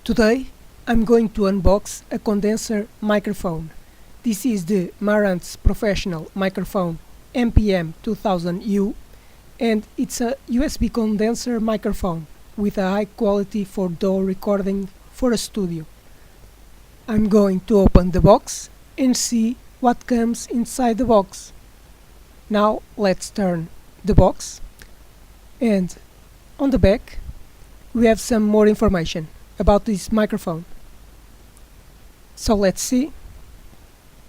Today I'm going to unbox a condenser microphone. This is the Marantz Professional Microphone MPM-2000U, and it's a USB condenser microphone with a high quality for DAW recording for a studio. I'm going to open the box and see what comes inside the box. Now let's turn the box, and on the back we have some more information about this microphone. So let's see.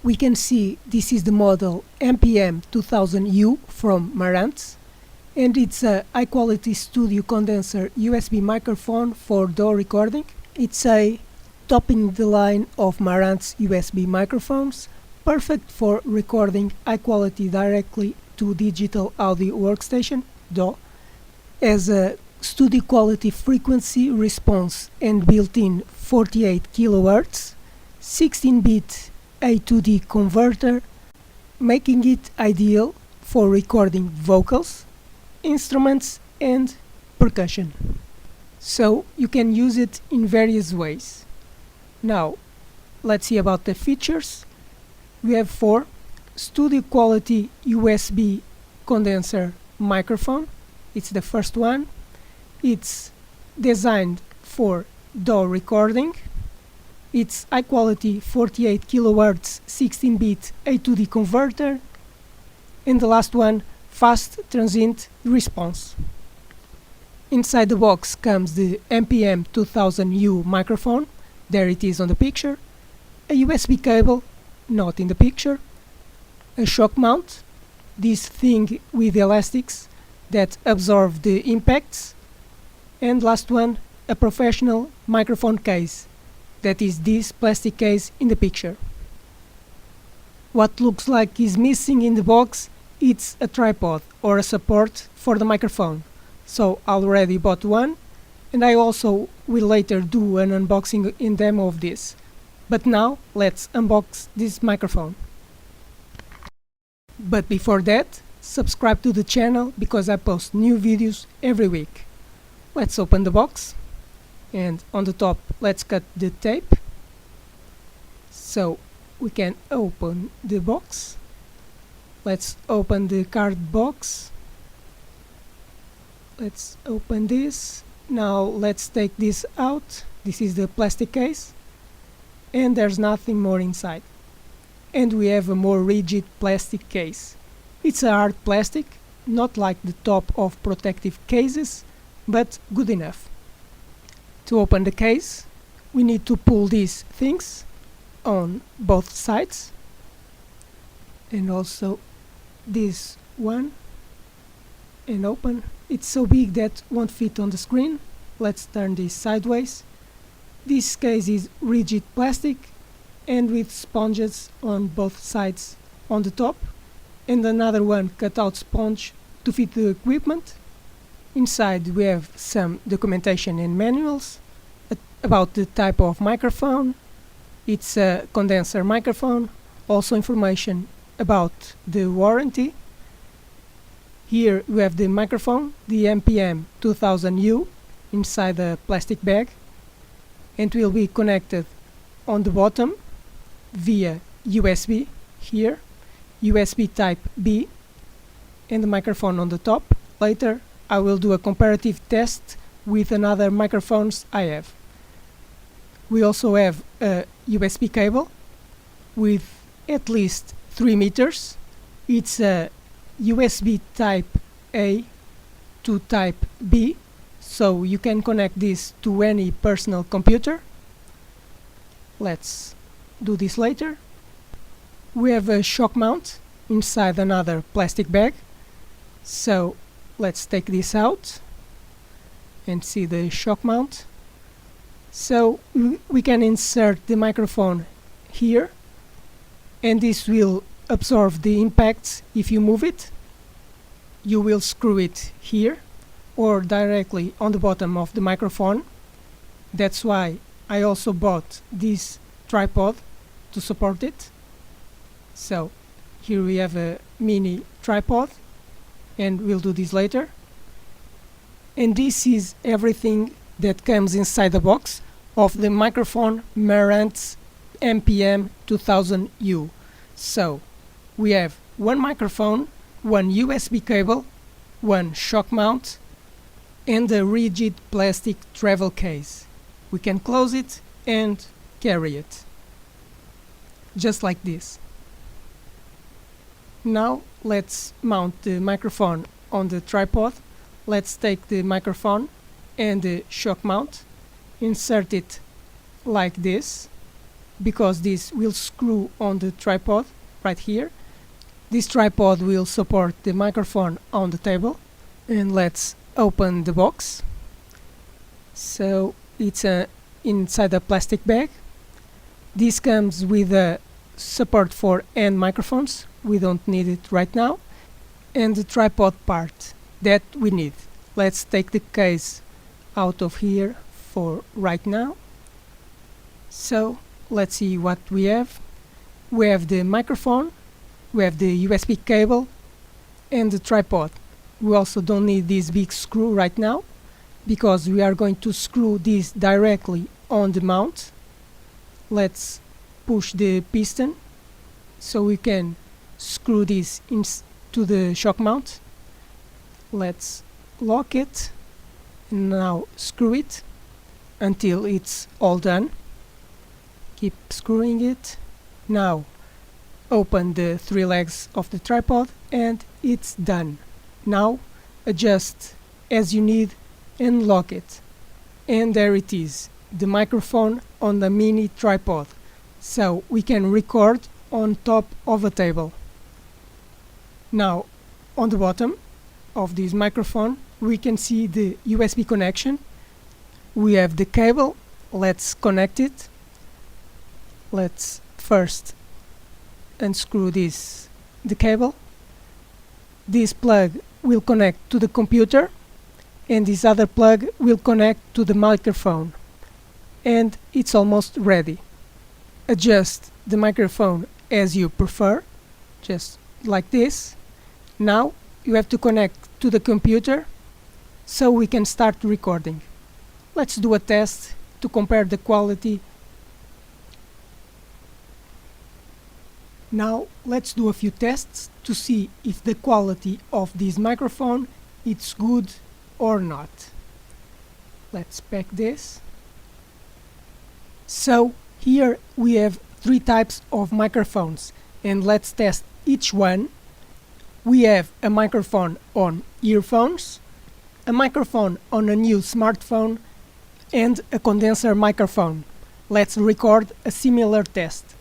We can see this is the model MPM-2000U from Marantz, and it's a high quality studio condenser USB microphone for DAW recording. It's a topping the line of Marantz USB microphones, perfect for recording high quality directly to digital audio workstation DAW, as a studio quality frequency response and built-in 48 kHz 16-bit A to D converter, making it ideal for recording vocals, instruments and percussion. So you can use it in various ways. Now let's see about the features. We have 4 studio quality USB condenser microphone. It's the first one. It's designed for DAW recording. It's high quality 48 kHz 16-bit A to D converter, and the last one, fast transient response. Inside the box comes the MPM-2000U microphone. There it is on the picture. A USB cable, not in the picture. A shock mount, this thing with elastics that absorb the impacts. And last one, a professional microphone case, that is this plastic case in the picture. What looks like is missing in the box, it's a tripod or a support for the microphone. So I already bought one, and I also will later do an unboxing and demo of this. But now let's unbox this microphone. But before that, subscribe to the channel because I post new videos every week. Let's open the box, and on the top let's cut the tape so we can open the box. Let's open the card box. Let's open this. Now let's take this out. This is the plastic case, and there's nothing more inside. And we have a more rigid plastic case. It's a hard plastic, not like the top of protective cases, but good enough. To open the case, we need to pull these things on both sides, and also this one, and open. It's so big that won't fit on the screen. Let's turn this sideways. This case is rigid plastic and with sponges on both sides on the top, and another one cut-out sponge to fit the equipment. Inside we have some documentation and manuals about the type of microphone. It's a condenser microphone. Also information about the warranty. Here we have the microphone, the MPM-2000U, inside a plastic bag, and will be connected on the bottom via USB here, USB type B, and the microphone on the top. Later I will do a comparative test with another microphones I have. We also have a USB cable with at least 3 meters. It's a USB type A to type B, so you can connect this to any personal computer. Let's do this later. We have a shock mount inside another plastic bag, so let's take this out and see the shock mount. So we can insert the microphone here, and this will absorb the impacts if you move it. You will screw it here or directly on the bottom of the microphone. That's why I also bought this tripod to support it. So here we have a mini tripod, and we'll do this later. And this is everything that comes inside the box. of the Microphone Marantz MPM-2000U. So, we have one microphone, one USB cable, one shock mount, and a rigid plastic travel case. We can close it and carry it, just like this. Now let's mount the microphone on the tripod. Let's take the microphone and the shock mount, insert it like this, because this will screw on the tripod right here. This tripod will support the microphone on the table. And let's open the box. So it's inside a plastic bag. This comes with a support for hand microphones. We don't need it right now. And the tripod part that we need. Let's take the case out of here for right now. So let's see what we have. We have the microphone, we have the USB cable, and the tripod. We also don't need this big screw right now, because we are going to screw this directly on the mount. Let's push the piston so we can screw this into the shock mount. Let's lock it and now screw it until it's all done. Keep screwing it. Now open the three legs of the tripod and it's done. Now adjust as you need and lock it. And there it is, the microphone on the mini tripod. So we can record on top of a table. Now on the bottom of this microphone we can see the USB connection. We have the cable. Let's connect it. Let's first unscrew the cable. This plug will connect to the computer and this other plug will connect to the microphone, and it's almost ready. Adjust the microphone as you prefer, just like this. Now you have to connect to the computer so we can start recording. Let's do a test to compare the quality. Now let's do a few tests to see if the quality of this microphone is good or not. Let's pack this. So here we have three types of microphones, and let's test each one. We have a microphone on earphones, a microphone on a new smartphone, and a condenser microphone. Let's record a similar test.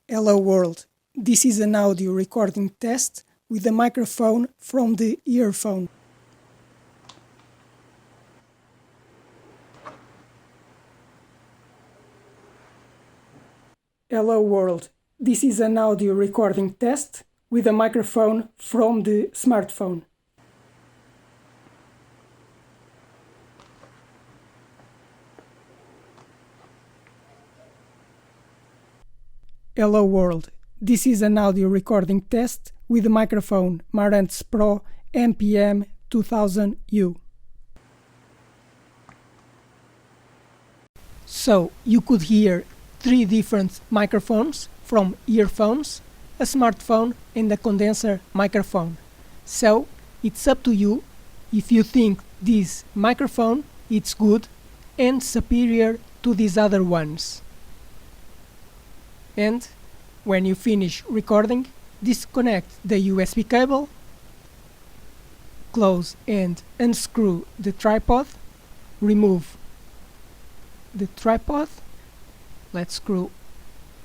Hello world, this is an audio recording test with a microphone from the earphone. Hello world, this is an audio recording test with a microphone from the smartphone. Hello world, this is an audio recording test with the Microphone Marantz MPM-2000U. So you could hear three different microphones from earphones, a smartphone and a condenser microphone. So it's up to you if you think this microphone is good and superior to these other ones. And when you finish recording, disconnect the USB cable, close and unscrew the tripod, remove the tripod, let's screw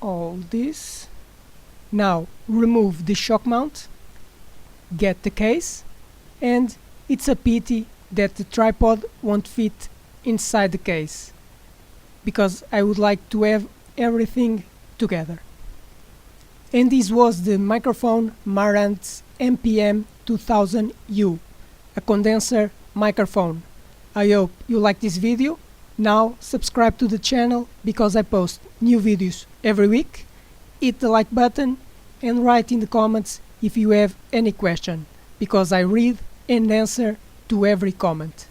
all this. Now remove the shock mount, get the case, and it's a pity that the tripod won't fit inside the case, because I would like to have everything together. And this was the Microphone Marantz MPM-2000U, a condenser microphone. I hope you like this video. Now subscribe to the channel because I post new videos every week. Hit the like button and write in the comments if you have any question, because I read and answer to every comment.